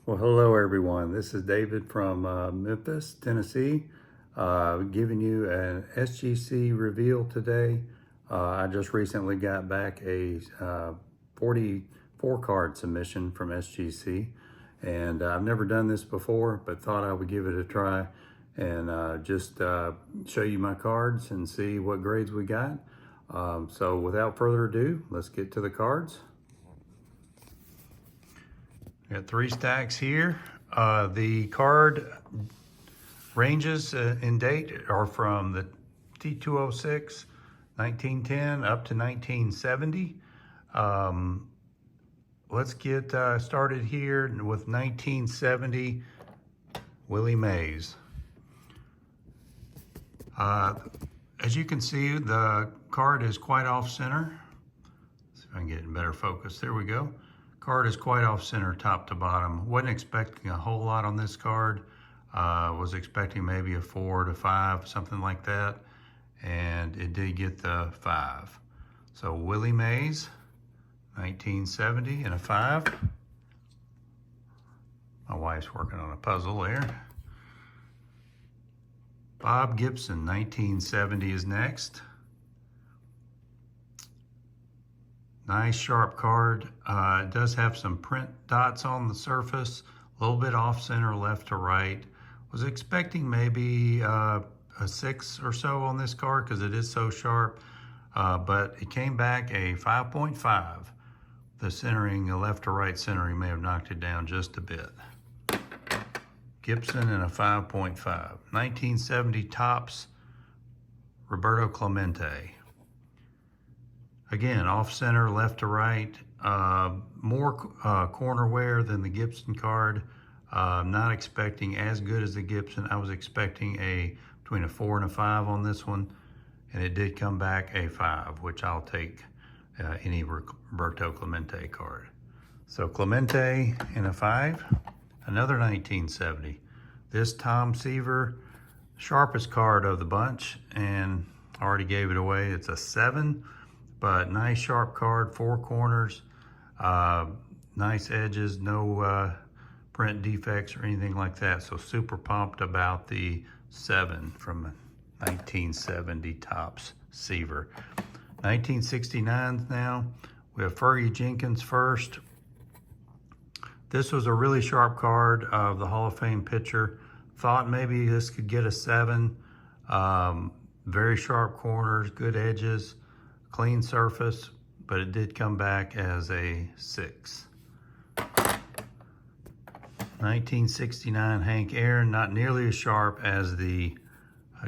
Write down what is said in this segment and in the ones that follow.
Well, hello everyone. This is David from Memphis, Tennessee, giving you an SGC reveal today. I just recently got back a 44 card submission from SGC, and I've never done this before, but thought I would give it a try and just show you my cards and see what grades we got. So without further ado, let's get to the cards. Got 3 stacks here. The card ranges in date are from the T206, 1910 up to 1970. Let's get started here with 1970 Willie Mays. As you can see, the card is quite off center. See if I can get in better focus. There we go. Card is quite off center, top to bottom. Wasn't expecting a whole lot on this card. Was expecting maybe a 4 to 5, something like that. And it did get the 5. So Willie Mays, 1970 and a 5. My wife's working on a puzzle there. Bob Gibson, 1970 is next. Nice sharp card. It does have some print dots on the surface, a little bit off center, left to right. Was expecting maybe a 6 or so on this card because it is so sharp, but it came back a 5.5. The centering, the left to right centering may have knocked it down just a bit. Gibson and a 5.5. 1970 Topps, Roberto Clemente. Again, off center, left to right, more corner wear than the Gibson card. Not expecting as good as the Gibson. I was expecting between a 4 and a 5 on this one, and it did come back a 5, which I'll take any Roberto Clemente card. So Clemente and a 5, another 1970. This Tom Seaver, sharpest card of the bunch, and I already gave it away. It's a 7. But nice sharp card, 4 corners, nice edges, no print defects or anything like that. So super pumped about the 7 from 1970 Topps Seaver. 1969 now, we have Fergie Jenkins first. This was a really sharp card of the Hall of Fame pitcher. Thought maybe this could get a 7. Very sharp corners, good edges. Clean surface, but it did come back as a 6. 1969 Hank Aaron, not nearly as sharp as the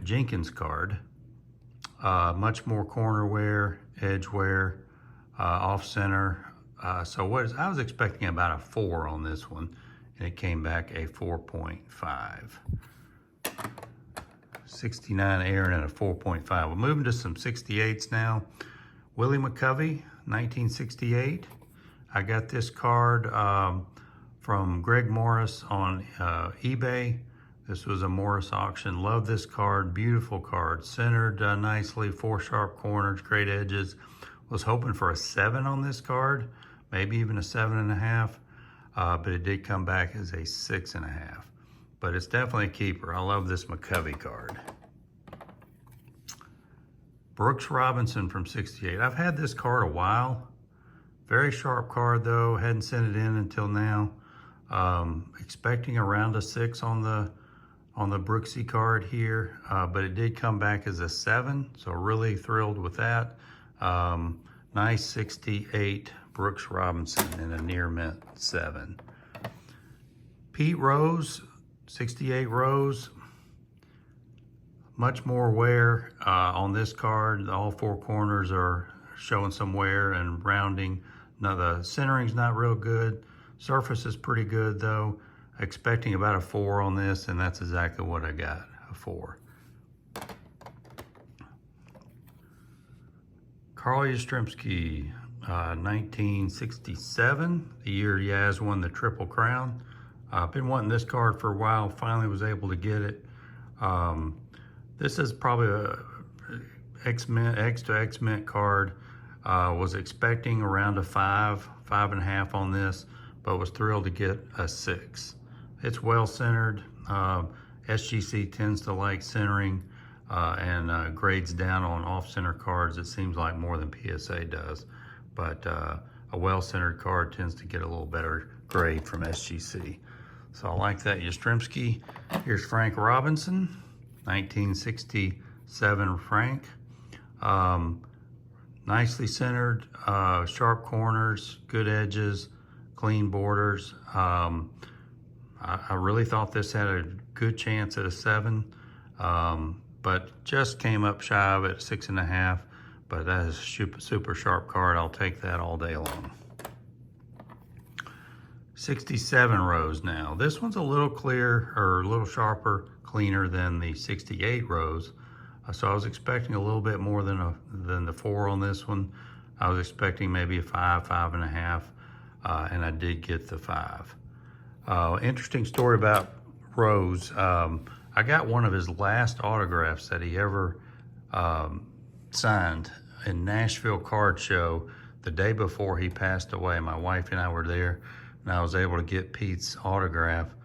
Jenkins card. Much more corner wear, edge wear, off center. So I was expecting about a 4 on this one, and it came back a 4.5. 69 Aaron and a 4.5. We're moving to some 68s now. Willie McCovey, 1968. I got this card from Greg Morris on eBay. This was a Morris auction. Love this card, beautiful card. Centered nicely, 4 sharp corners, great edges. Was hoping for a 7 on this card, maybe even a 7.5, but it did come back as a 6.5. But it's definitely a keeper. I love this McCovey card. Brooks Robinson from 68. I've had this card a while. Very sharp card though. Hadn't sent it in until now. Expecting around a 6 on the Brooksy card here, but it did come back as a 7. So really thrilled with that. Nice 68 Brooks Robinson in a near mint 7. Pete Rose, 68 Rose. Much more wear on this card. All 4 corners are showing some wear and rounding. Now the centering's not real good. Surface is pretty good though. Expecting about a 4 on this, and that's exactly what I got, a 4. Carl Yastrzemski, 1967, the year Yaz won the Triple Crown. I've been wanting this card for a while, finally was able to get it. This is probably a X to X Mint card. Was expecting around a 5, 5.5 on this, but was thrilled to get a 6. It's well centered. SGC tends to like centering and grades down on off-center cards. It seems like more than PSA does, but a well-centered card tends to get a little better grade from SGC. So I like that Yastrzemski. Here's Frank Robinson, 1967 Frank. Nicely centered, sharp corners, good edges, clean borders. I really thought this had a good chance at a 7, but just came up shy of it, 6.5. But that is a super sharp card. I'll take that all day long. 67 Rose now. This one's a little clear, or a little sharper, cleaner than the 68 Rose. So I was expecting a little bit more than the 4 on this one. I was expecting maybe a 5, 5.5, and I did get the 5. Interesting story about Rose. I got one of his last autographs that he ever signed in Nashville Card Show the day before he passed away. My wife and I were there, and I was able to get Pete's autograph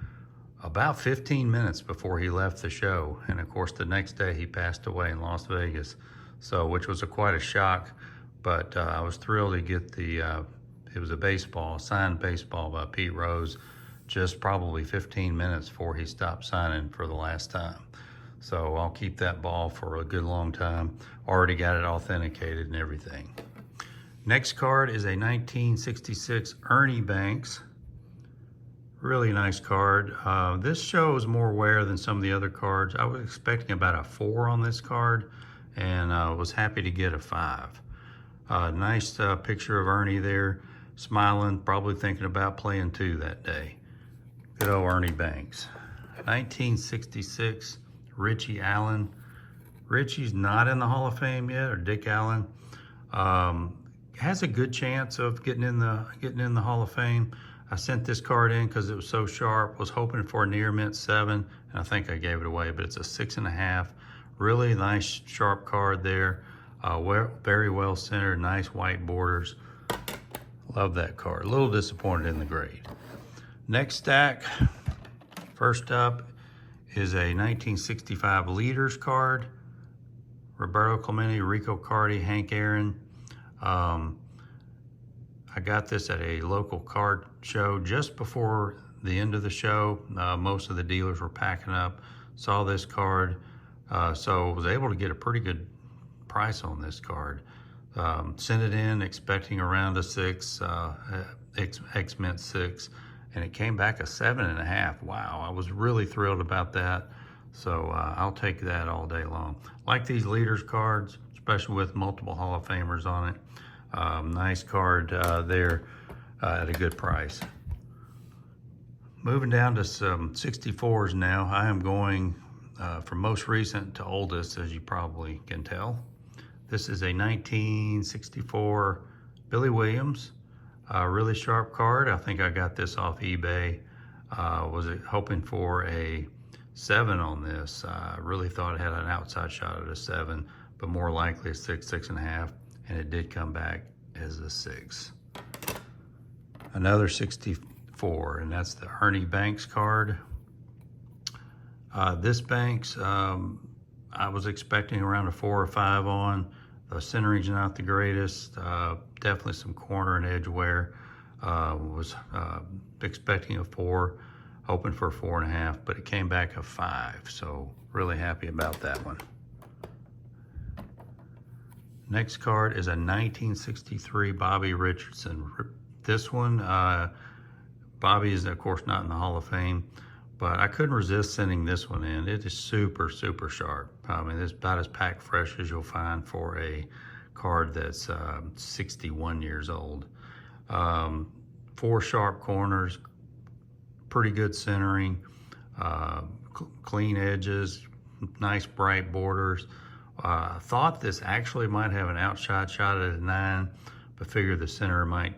about 15 minutes before he left the show. And of course, the next day he passed away in Las Vegas, so which was quite a shock. But I was thrilled to get it was a signed baseball by Pete Rose, just probably 15 minutes before he stopped signing for the last time. So I'll keep that ball for a good long time. Already got it authenticated and everything. Next card is a 1966 Ernie Banks. Really nice card. This shows more wear than some of the other cards. I was expecting about a 4 on this card, and was happy to get a 5. Nice picture of Ernie there, smiling, probably thinking about playing 2 that day. Good old Ernie Banks. 1966 Richie Allen. Richie's not in the Hall of Fame yet, or Dick Allen. Has a good chance of getting in the Hall of Fame. I sent this card in because it was so sharp. Was hoping for a near mint 7, and I think I gave it away, but it's a 6.5. Really nice sharp card there. Very well centered, nice white borders. Love that card. A little disappointed in the grade. Next stack, first up is a 1965 Leaders card. Roberto Clemente, Rico Cardi, Hank Aaron. I got this at a local card show just before the end of the show. Most of the dealers were packing up. Saw this card, so was able to get a pretty good price on this card. Sent it in expecting around a 6, X-Mint 6, and it came back a 7.5. Wow, I was really thrilled about that. So I'll take that all day long. Like these Leaders cards, especially with multiple Hall of Famers on it. Nice card there at a good price. Moving down to some 64s now. I am going from most recent to oldest, as you probably can tell. This is a 1964 Billy Williams. Really sharp card. I think I got this off eBay. Was hoping for a 7 on this. Really thought it had an outside shot at a 7, but more likely a 6, 6.5, and it did come back as a 6. Another 64, and that's the Ernie Banks card. This Banks, I was expecting around a 4 or 5 on. The centering's not the greatest. Definitely some corner and edge wear. Was expecting a 4, hoping for a 4.5, but it came back a 5. So really happy about that one. Next card is a 1963 Bobby Richardson. This one, Bobby is of course not in the Hall of Fame, but I couldn't resist sending this one in. It is super sharp. I mean, it's about as packed fresh as you'll find for a card that's 61 years old. 4 sharp corners, pretty good centering, clean edges, nice bright borders. Thought this actually might have an outside shot at a 9, but figured the center might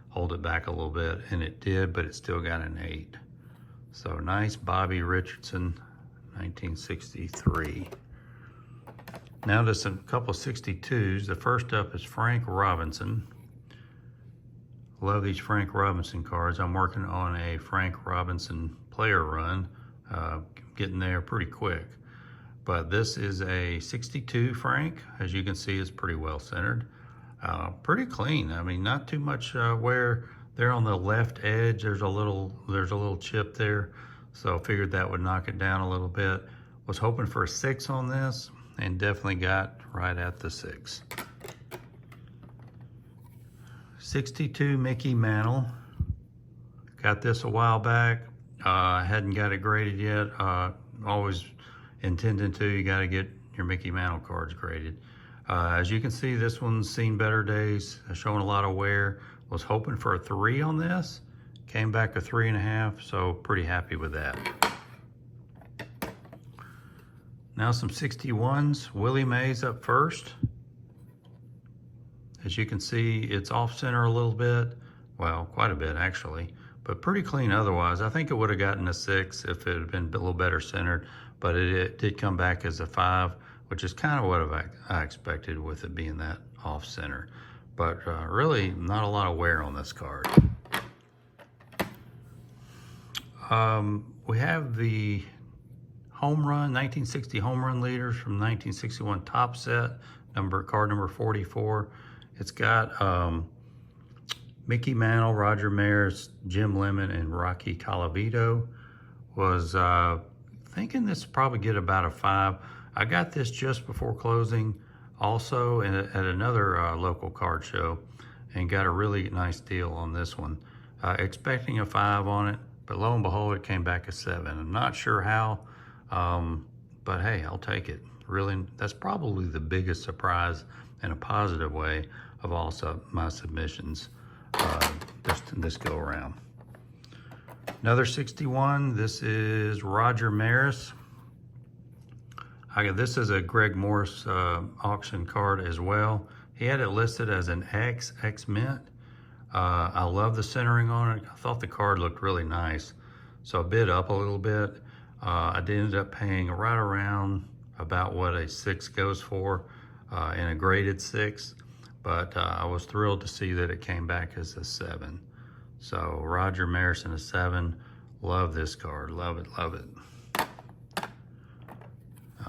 hold it back a little bit, and it did, but it still got an 8. So nice Bobby Richardson, 1963. Now to a couple of 62s. The first up is Frank Robinson. Love these Frank Robinson cards. I'm working on a Frank Robinson player run, getting there pretty quick. But this is a 62 Frank. As you can see, it's pretty well centered. Pretty clean. I mean, not too much wear there on the left edge. There's a little chip there. So I figured that would knock it down a little bit. Was hoping for a 6 on this and definitely got right at the 6. 62 Mickey Mantle. Got this a while back. Hadn't got it graded yet. Always intending to. You got to get your Mickey Mantle cards graded. As you can see, this one's seen better days, showing a lot of wear. Was hoping for a 3 on this. Came back a 3.5, so pretty happy with that. Now some 61s. Willie Mays up first. As you can see, it's off center a little bit. Well, quite a bit actually, but pretty clean otherwise. I think it would have gotten a 6 if it had been a little better centered, but it did come back as a 5, which is kind of what I expected with it being that off center. But really not a lot of wear on this card. We have the home run, 1960 home run leaders from 1961 top set, card number 44. It's got Mickey Mantle, Roger Maris, Jim Lemon, and Rocky Colavito. Was thinking this would probably get about a 5. I got this just before closing also at another local card show and got a really nice deal on this one. Expecting a 5 on it, but lo and behold, it came back a 7. I'm not sure how, but hey, I'll take it. Really, that's probably the biggest surprise in a positive way of all my submissions this go around. Another 61, this is Roger Maris. This is a Greg Morris auction card as well. He had it listed as an X mint. I love the centering on it. I thought the card looked really nice. So I bid up a little bit. I did end up paying right around about what a 6 goes for in a graded 6. But I was thrilled to see that it came back as a 7. So Roger Maris in a 7. Love this card. Love it, love it.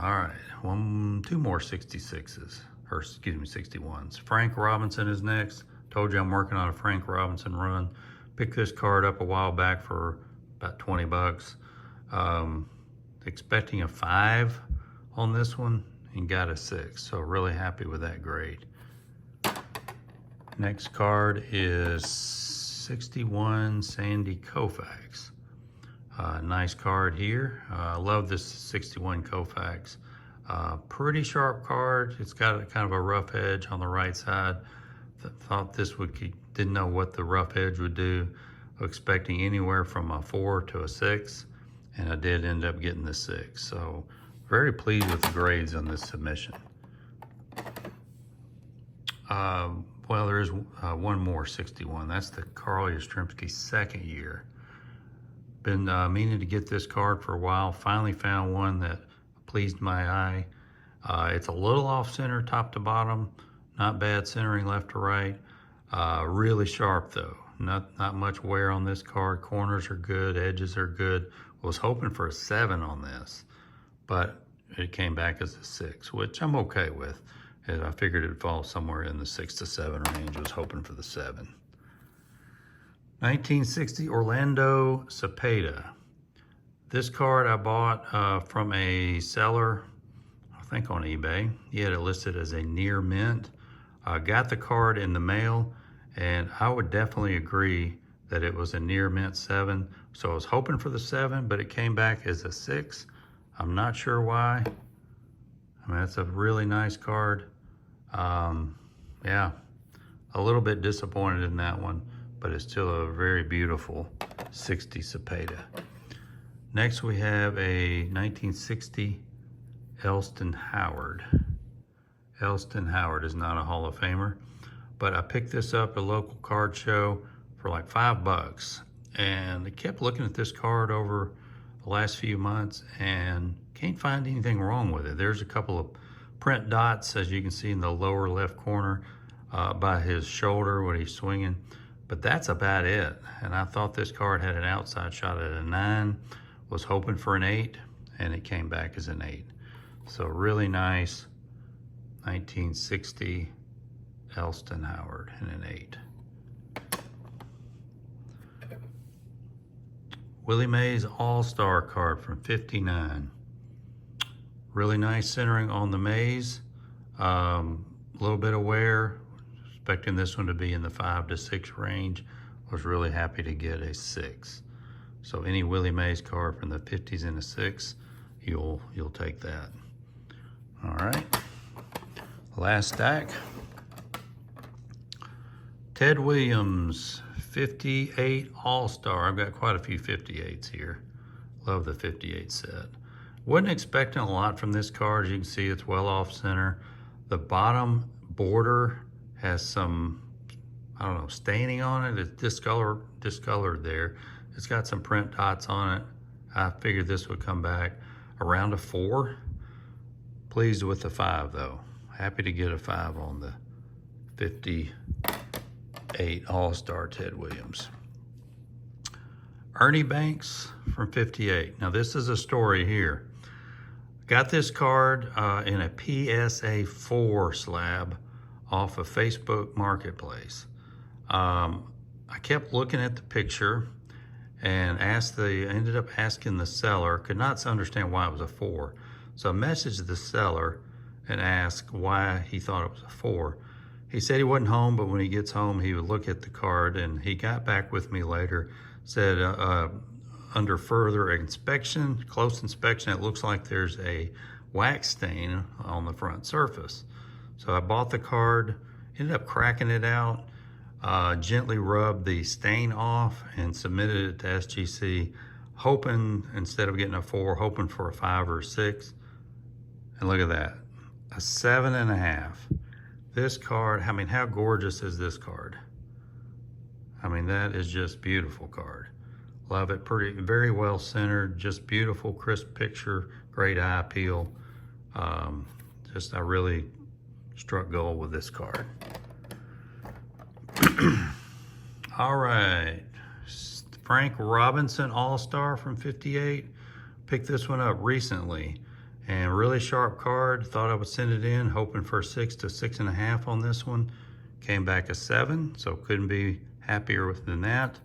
All right, 2 more 66s, or excuse me, 61s. Frank Robinson is next. Told you I'm working on a Frank Robinson run. Picked this card up a while back for about 20 bucks. Expecting a 5 on this one and got a 6. So really happy with that grade. Next card is 61 Sandy Koufax. Nice card here. I love this 61 Koufax. Pretty sharp card. It's got kind of a rough edge on the right side. Thought this didn't know what the rough edge would do. Expecting anywhere from a 4 to a 6, and I did end up getting the 6. So very pleased with the grades on this submission. Well, there is one more 61. That's the Carl Yastrzemski second year. Been meaning to get this card for a while. Finally found one that pleased my eye. It's a little off center, top to bottom. Not bad centering left to right. Really sharp though. Not much wear on this card. Corners are good, edges are good. Was hoping for a 7 on this, but it came back as a 6, which I'm okay with. And I figured it'd fall somewhere in the 6 to 7 range. Was hoping for the 7. 1960 Orlando Cepeda. This card I bought from a seller, I think on eBay. He had it listed as a near mint. I got the card in the mail, and I would definitely agree that it was a near mint 7. So I was hoping for the 7, but it came back as a 6. I'm not sure why. I mean, it's a really nice card. Yeah, a little bit disappointed in that one, but it's still a very beautiful 60 Cepeda. Next we have a 1960 Elston Howard. Elston Howard is not a Hall of Famer, but I picked this up at a local card show for like $5. And I kept looking at this card over the last few months and can't find anything wrong with it. There's a couple of print dots, as you can see in the lower left corner by his shoulder when he's swinging. but that's about it. And I thought this card had an outside shot at a 9, was hoping for an 8, and it came back as an 8. So really nice 1960 Elston Howard in an 8. Willie Mays All-Star card from 59. Really nice centering on the Mays. A little bit of wear. Expecting this one to be in the 5 to 6 range. Was really happy to get a 6. So any Willie Mays card from the 50s and the 6, you'll take that. All right. Last stack. Ted Williams 58 All-Star. I've got quite a few 58s here. Love the 58 set. Wasn't expecting a lot from this card. As you can see, it's well off center. The bottom border has some, I don't know, staining on it. It's discolored there. It's got some print dots on it. I figured this would come back around a 4. Pleased with the 5 though. Happy to get a 5 on the 58 All-Star Ted Williams. Ernie Banks from 58. Now this is a story here. Got this card in a PSA 4 slab off of Facebook Marketplace. I kept looking at the picture and ended up asking the seller, could not understand why it was a 4. So I messaged the seller and asked why he thought it was a 4. He said he wasn't home, but when he gets home, he would look at the card, and he got back with me later, said under further inspection, close inspection, it looks like there's a wax stain on the front surface. So I bought the card, ended up cracking it out, gently rubbed the stain off and submitted it to SGC, hoping, instead of getting a 4, hoping for a 5 or a 6. And look at that, a 7.5. This card, I mean, how gorgeous is this card? I mean, that is just beautiful card. Love it, very well centered, just beautiful, crisp picture, great eye appeal. I really struck gold with this card. All right, Frank Robinson All-Star from 58. Picked this one up recently, and really sharp card. Thought I would send it in, hoping for a 6 to 6.5 on this one. Came back a 7, so couldn't be happier than that.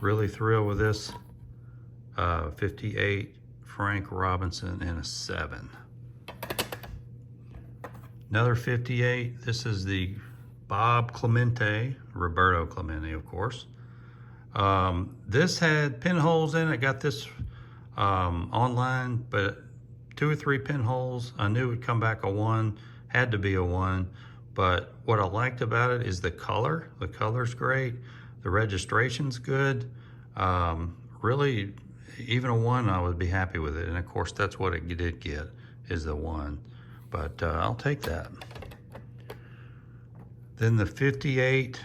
Really thrilled with this 58 Frank Robinson and a 7. Another 58, this is the Bob Clemente, Roberto Clemente, of course. This had pinholes in it. Got this online, but 2 or 3 pinholes. I knew it would come back a 1, had to be a 1. But what I liked about it is the color. The color's great. The registration's good. Really, even a 1, I would be happy with it. And of course, that's what it did get, is the 1. But I'll take that. Then the 58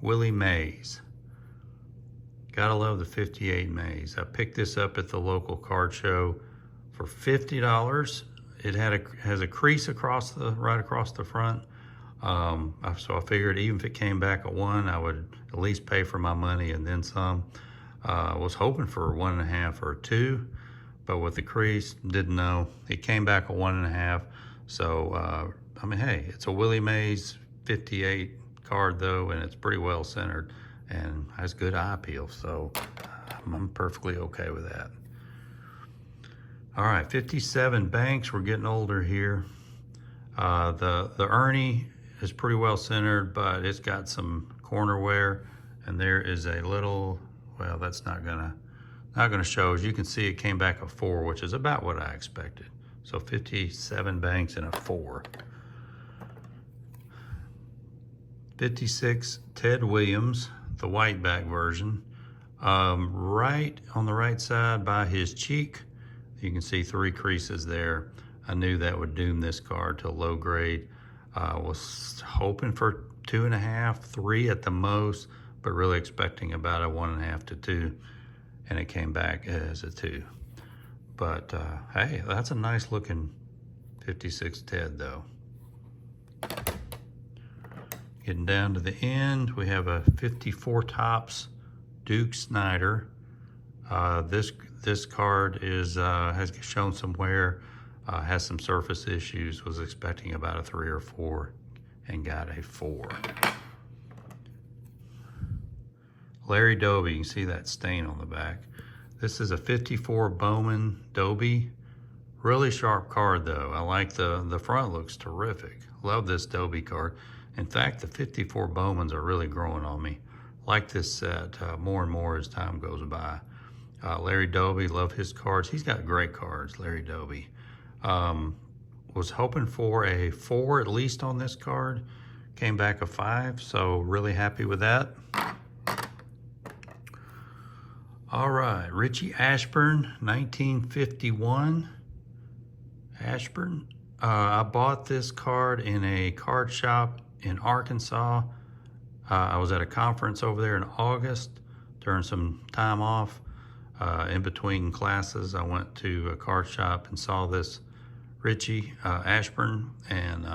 Willie Mays. Gotta love the 58 Mays. I picked this up at the local card show for $50. It has a crease right across the front. So I figured even if it came back a 1, I would at least pay for my money and then some. I was hoping for a 1.5 or a 2, but with the crease, didn't know. It came back a 1.5. So, I mean, hey, it's a Willie Mays 58 card though, and it's pretty well centered and has good eye appeal. So I'm perfectly okay with that. All right, 57 Banks. We're getting older here. The Ernie is pretty well centered, but it's got some corner wear, and there is a little, well, that's not gonna show. As you can see, it came back a 4, which is about what I expected. So 57 Banks and a 4. 56 Ted Williams, the white back version. Right on the right side by his cheek, you can see 3 creases there. I knew that would doom this card to low grade. Was hoping for 2.5, 3 at the most, but really expecting about a 1.5 to 2, and it came back as a 2. But hey, that's a nice looking 56 Ted though. Getting down to the end, we have a 54 Topps Duke Snider. This card is has shown some wear, has some surface issues. Was expecting about a 3 or 4 and got a 4. Larry Doby, you can see that stain on the back. This is a 54 Bowman Doby. Really sharp card though. I like the front, looks terrific. Love this Doby card. In fact, the 54 Bowmans are really growing on me. Like this set more and more as time goes by. Larry Doby, love his cards. He's got great cards, Larry Doby. Was hoping for a 4 at least on this card. Came back a 5, so really happy with that. All right, Richie Ashburn, 1951. Ashburn. I bought this card in a card shop in Arkansas. I was at a conference over there in August during some time off. In between classes, I went to a card shop and saw this Richie Ashburn and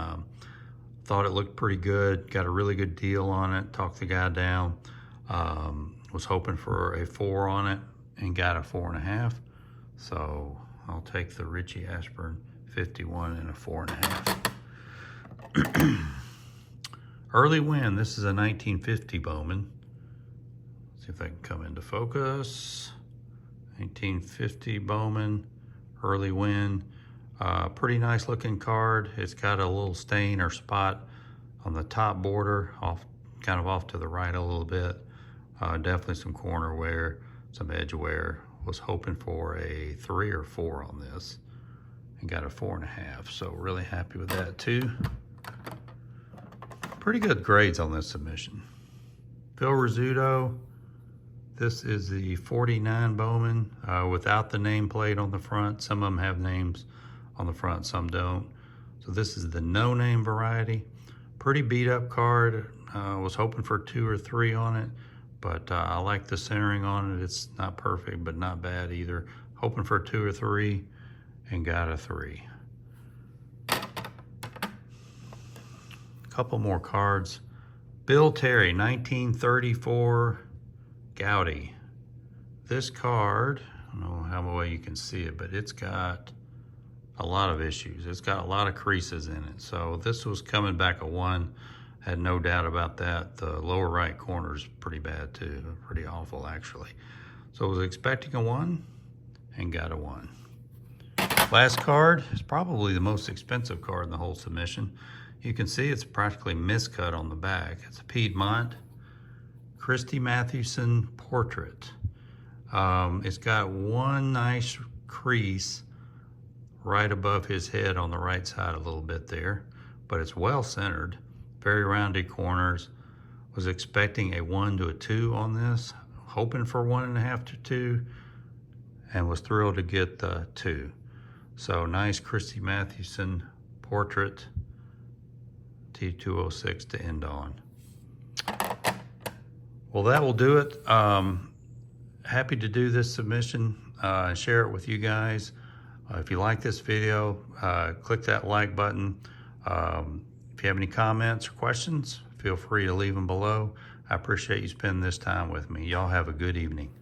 thought it looked pretty good. Got a really good deal on it. Talked the guy down. Was hoping for a 4 on it and got a 4.5. So I'll take the Richie Ashburn 51 and a 4.5. Early win. This is a 1950 Bowman. Let's see if I can come into focus. 1950 Bowman, early win. Pretty nice looking card. It's got a little stain or spot on the top border, kind of off to the right a little bit. Definitely some corner wear, some edge wear. Was hoping for a 3 or 4 on this and got a 4.5. So really happy with that too. Pretty good grades on this submission. Phil Rizzuto. This is the 49 Bowman without the nameplate on the front. Some of them have names on the front, some don't. So this is the no name variety. Pretty beat up card. Was hoping for 2 or 3 on it, but I like the centering on it. It's not perfect, but not bad either. Hoping for 2 or 3 and got a 3. Couple more cards. Bill Terry, 1934 Gowdy. This card, I don't know how well you can see it, but it's got a lot of issues. It's got a lot of creases in it. So this was coming back a 1. Had no doubt about that. The lower right corner is pretty bad too. Pretty awful actually. So I was expecting a 1 and got a 1. Last card is probably the most expensive card in the whole submission. You can see it's practically miscut on the back. It's a Piedmont Christy Mathewson portrait. It's got one nice crease right above his head on the right side a little bit there, but it's well centered, very rounded corners. Was expecting a 1 to a 2 on this, hoping for 1.5 to 2, and was thrilled to get the 2. So nice Christy Mathewson portrait, T206 to end on. Well, that will do it. Happy to do this submission and share it with you guys. If you like this video, click that like button. If you have any comments or questions, feel free to leave them below. I appreciate you spending this time with me. Y'all have a good evening.